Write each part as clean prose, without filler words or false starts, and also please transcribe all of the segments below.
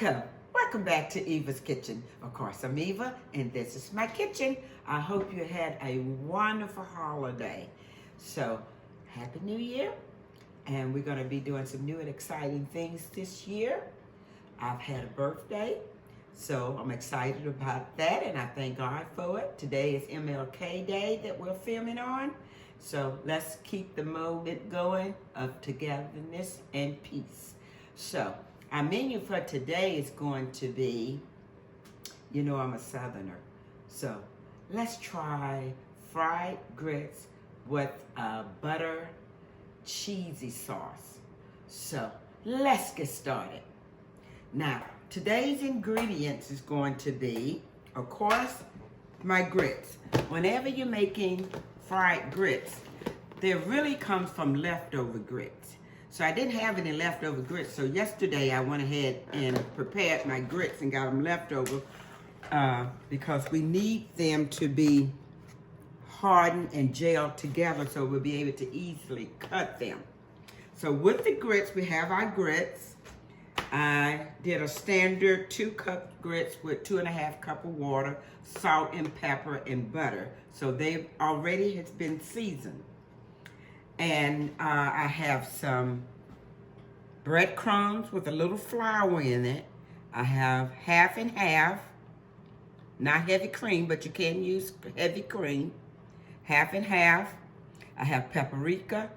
Welcome back to Eva's Kitchen. Of course, I'm Eva, and this is my kitchen. I hope you had a wonderful holiday. So, Happy New Year, and we're going to be doing some new and exciting things this year. I've had a birthday, so I'm excited about that, and I thank God for it. Today is MLK Day that we're filming on, so let's keep the moment going of togetherness and peace. So, our menu for today is going to be, I'm a Southerner, so let's try fried grits with a butter cheesy sauce. So let's get started. Now, today's ingredients is going to be, of course, my grits. Whenever you're making fried grits, they really comes from leftover grits. So I didn't have any leftover grits, so yesterday I went ahead and prepared my grits and got them leftover because we need them to be hardened and gelled together so we'll be able to easily cut them. So with the grits, we have our grits. I did a standard 2-cup grits with 2.5 cups of water, salt and pepper and butter. So they already has been seasoned. And I have some breadcrumbs with a little flour in it. I have half and half, not heavy cream, but you can use heavy cream. Half and half. I have paprika,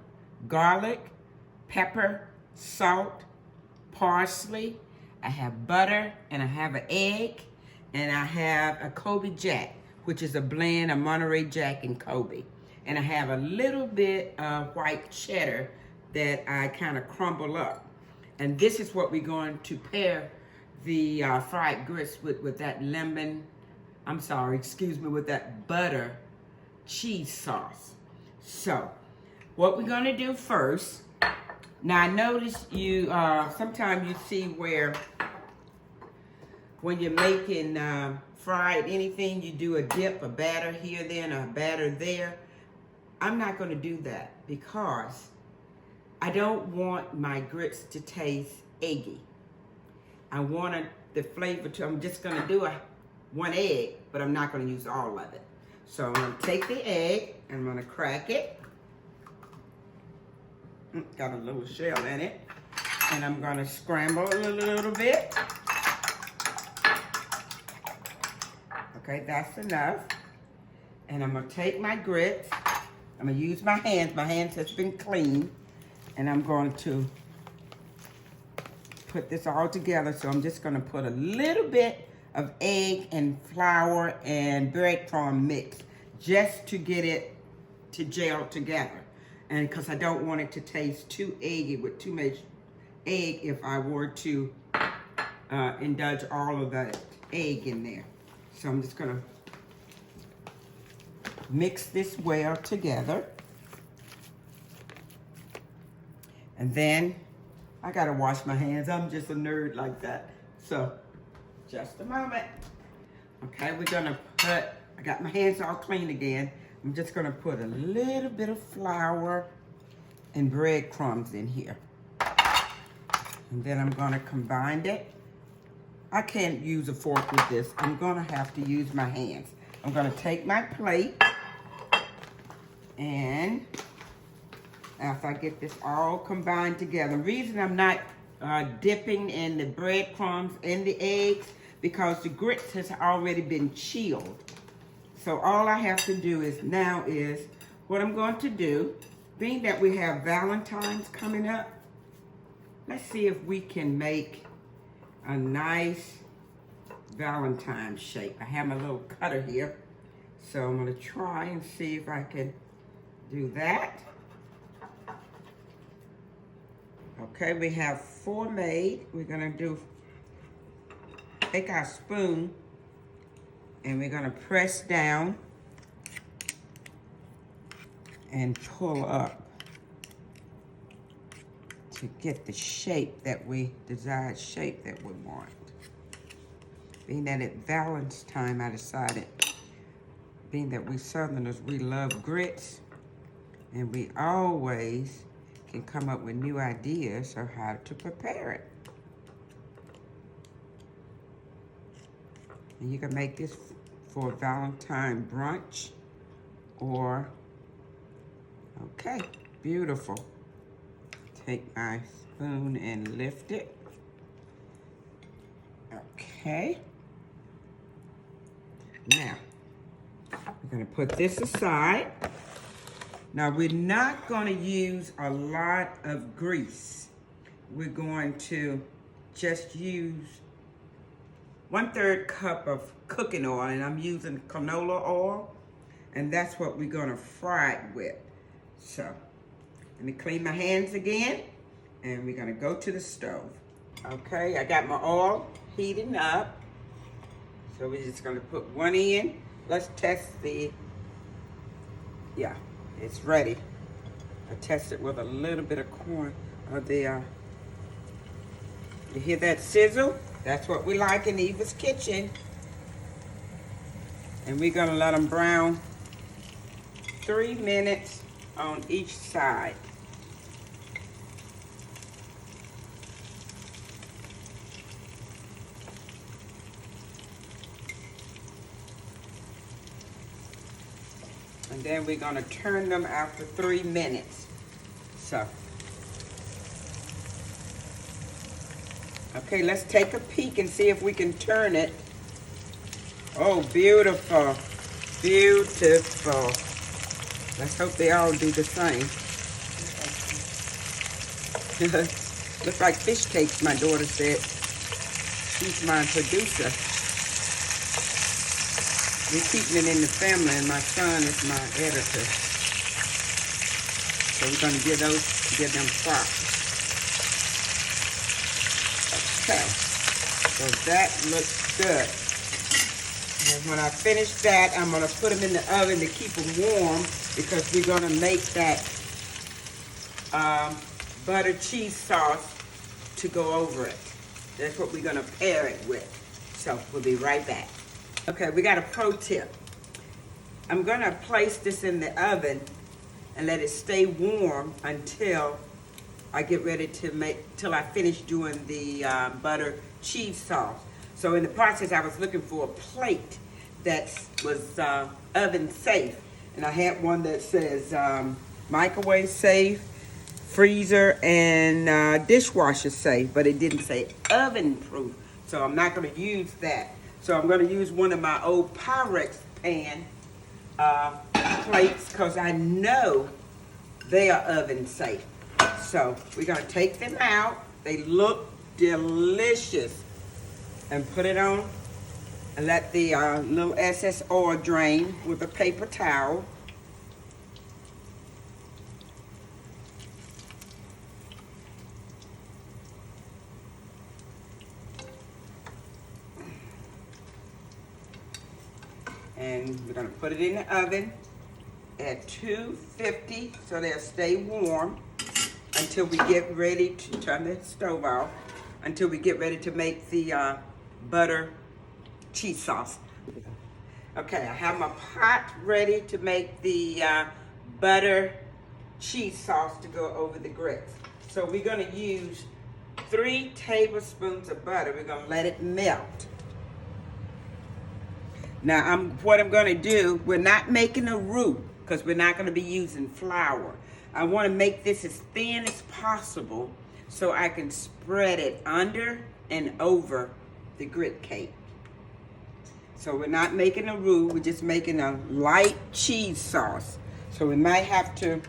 garlic, pepper, salt, parsley. I have butter, and I have an egg, and I have a Kobe Jack, which is a blend of Monterey Jack and Kobe. And I have a little bit of white cheddar that I kind of crumble up. And this is what we're going to pair the fried grits with that with that butter cheese sauce. So, what we're gonna do first, now I noticed you, sometimes you see where when you're making fried anything, you do a dip, a batter here, then a batter there. I'm not going to do that because I don't want my grits to taste eggy. I want the flavor to, I'm just going to do one egg, but I'm not going to use all of it. So I'm going to take the egg, and I'm going to crack it. Got a little shell in it. And I'm going to scramble it a little bit. Okay, that's enough. And I'm going to take my grits. I'm going to use my hands. My hands has been cleaned. And I'm going to put this all together. So I'm just going to put a little bit of egg and flour and breadcrumb mix just to get it to gel together. And because I don't want it to taste too eggy with too much egg if I were to indulge all of the egg in there. So I'm just going to mix this well together. And then I got to wash my hands. I'm just a nerd like that. So just a moment. Okay, we're going to put, I got my hands all clean again. I'm just going to put a little bit of flour and breadcrumbs in here. And then I'm going to combine it. I can't use a fork with this. I'm going to have to use my hands. I'm going to take my plate, and after I get this all combined together, the reason I'm not dipping in the breadcrumbs and the eggs, because the grits has already been chilled. So all I have to do is what I'm going to do, being that we have Valentine's coming up, let's see if we can make a nice Valentine shape. I have my little cutter here, so I'm going to try and see if I can do that. Okay, we have 4 made. We're going to take our spoon and we're going to press down and pull up to get the shape that desired shape that we want. Being that at Valentine's, I decided, being that we Southerners, we love grits, and we always can come up with new ideas of how to prepare it. And you can make this for Valentine brunch or, okay, beautiful. Take my spoon and lift it. Okay. Now, we're gonna put this aside. Now, we're not gonna use a lot of grease. We're going to just use 1/3 cup of cooking oil, and I'm using canola oil, and that's what we're gonna fry it with. So, let me clean my hands again, and we're gonna go to the stove. Okay, I got my oil heating up, so we're just gonna put one in. Let's test yeah, it's ready. I test it with a little bit of corn, you hear that sizzle? That's what we like in Eva's kitchen. And we're gonna let them brown 3 minutes on each side. And then we're gonna turn them after 3 minutes. So. Okay, let's take a peek and see if we can turn it. Oh, beautiful, beautiful. Let's hope they all do the same. Looks like fish cakes, my daughter said. She's my producer. We're keeping it in the family, and my son is my editor. So we're gonna give them props. Okay, so that looks good. And when I finish that, I'm gonna put them in the oven to keep them warm because we're gonna make that butter cheese sauce to go over it. That's what we're gonna pair it with. So we'll be right back. Okay, we got a pro tip. I'm gonna place this in the oven and let it stay warm until I get ready to till I finish doing the butter cheese sauce. So in the process, I was looking for a plate that was oven safe. And I had one that says microwave safe, freezer, and dishwasher safe, but it didn't say oven proof. So I'm not gonna use that. So I'm gonna use one of my old Pyrex pan plates because I know they are oven safe. So we're gonna take them out. They look delicious. And put it on and let the little excess oil drain with a paper towel. And we're gonna put it in the oven at 250 so they'll stay warm until we get ready to turn the stove off, until we get ready to make the butter cheese sauce. Okay, I have my pot ready to make the butter cheese sauce to go over the grits. So we're gonna use 3 tablespoons of butter. We're gonna let it melt. Now, what I'm gonna do, we're not making a roux because we're not gonna be using flour. I wanna make this as thin as possible so I can spread it under and over the grit cake. So we're not making a roux, we're just making a light cheese sauce. So we might have to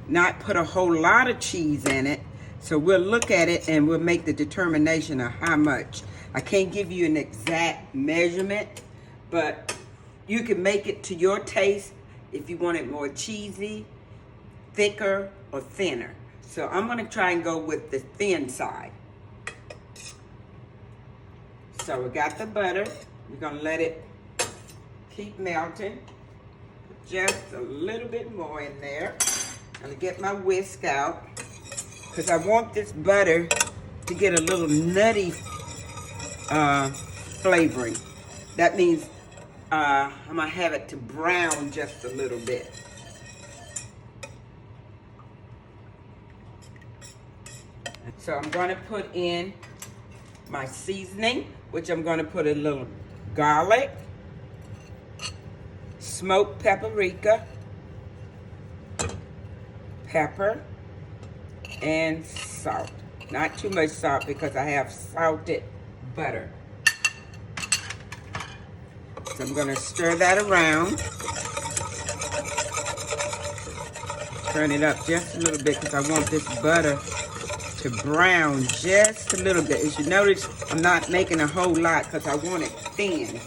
not put a whole lot of cheese in it. So we'll look at it and we'll make the determination of how much. I can't give you an exact measurement, but you can make it to your taste if you want it more cheesy, thicker, or thinner. So I'm gonna try and go with the thin side. So we got the butter. We're gonna let it keep melting. Just a little bit more in there. I'm gonna get my whisk out because I want this butter to get a little nutty flavoring. That means I'm gonna have it to brown just a little bit. So I'm gonna put in my seasoning, which I'm gonna put a little garlic, smoked paprika, pepper, and salt. Not too much salt because I have salted butter. So I'm gonna stir that around. Turn it up just a little bit because I want this butter to brown just a little bit. As you notice, I'm not making a whole lot because I want it thin.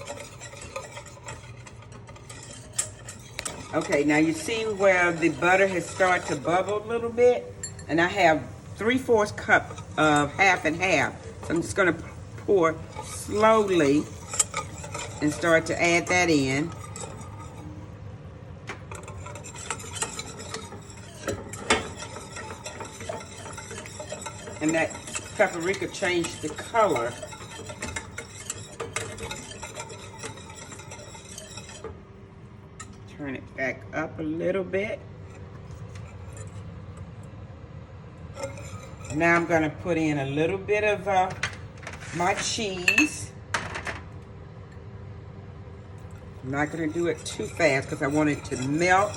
Okay, now you see where the butter has started to bubble a little bit? And I have 3/4 cup of half and half. So I'm just gonna pour slowly and start to add that in. And that paprika changed the color. Turn it back up a little bit. Now I'm gonna put in a little bit of my cheese. I'm not gonna do it too fast because I want it to melt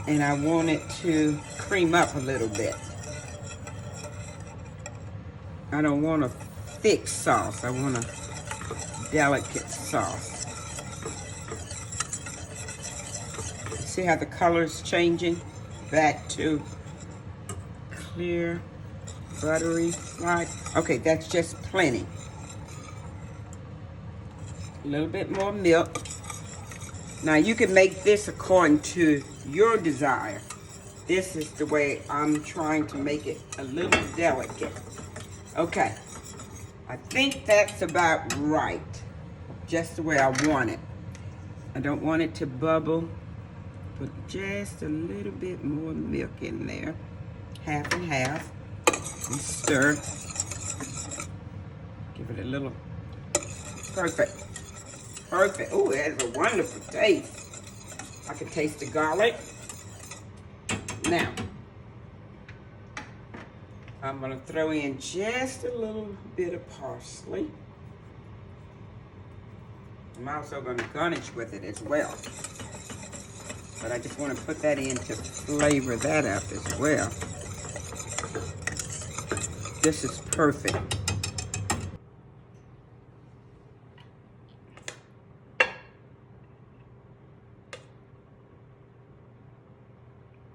and I want it to cream up a little bit. I don't want a thick sauce. I want a delicate sauce. See how the color's changing? Back to clear, buttery, right? Okay, that's just plenty. A little bit more milk. Now you can make this according to your desire. This is the way I'm trying to make it a little delicate. Okay, I think that's about right. Just the way I want it. I don't want it to bubble. Put just a little bit more milk in there. Half and half. And stir. Give it a little. Perfect. Perfect. Oh, it has a wonderful taste. I can taste the garlic. Now, I'm going to throw in just a little bit of parsley. I'm also going to garnish with it as well. But I just want to put that in to flavor that up as well. This is perfect.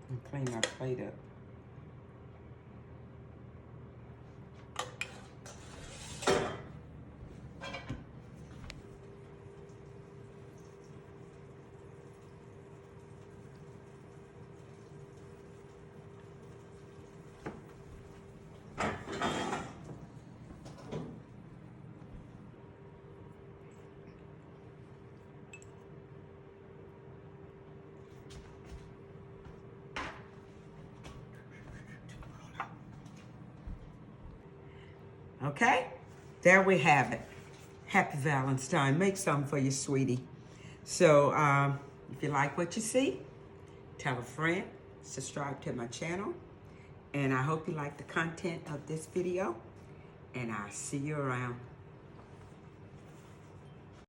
And clean my plate up. Okay, there we have it. Happy Valentine. Make something for your sweetie. So if you like what you see, tell a friend, subscribe to my channel, and I hope you like the content of this video, and I'll see you around.